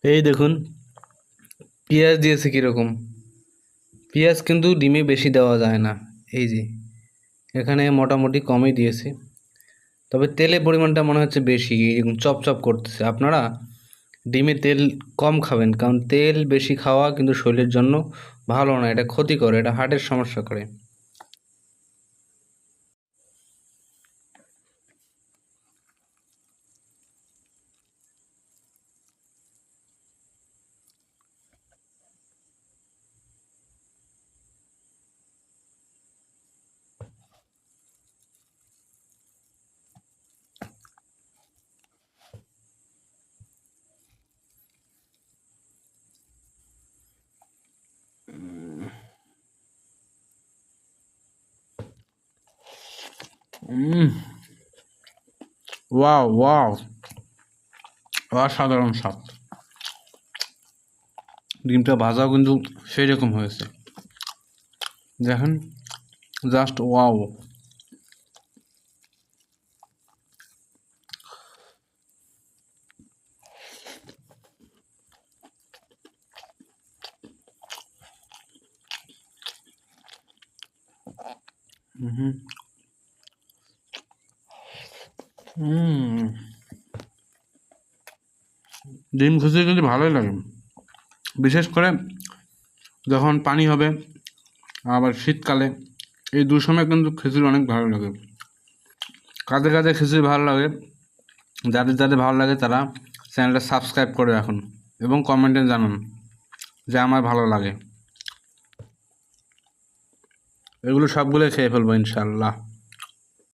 এই দেখুন পেঁয়াজ দিয়েছে কীরকম। পেঁয়াজ কিন্তু ডিমে বেশি দেওয়া যায় না। এই যে এখানে মোটামুটি কমই দিয়েছে, তবে তেলের পরিমাণটা মনে হচ্ছে বেশি, এরকম চপচপ করতেছে। আপনারা ডিমে তেল কম খাবেন, কারণ তেল বেশি খাওয়া কিন্তু শরীরের জন্য ভালো না, এটা ক্ষতি করে, এটা হার্টের সমস্যা করে। ওয়াও ওয়াও, অসাধারণ স্বাদ। ডিমটা ভাজাও কিন্তু সেই রকম হয়েছে, দেখেন, জাস্ট ওয়াও। ডিম খিচুড়ি কিন্তু ভালোই লাগে, বিশেষ করে যখন পানি হবে, আবার শীতকালে, এই দু সময় কিন্তু খিচুড়ি অনেক ভালো লাগে। কাদের কাদের খিচুড়ি ভালো লাগে, যাদের যাদের ভালো লাগে তারা চ্যানেলটা সাবস্ক্রাইব করে রাখুন এবং কমেন্টে জানান যে আমার ভালো লাগে। এগুলো সবগুলোই খেয়ে ফেলবো ইনশাল্লাহ।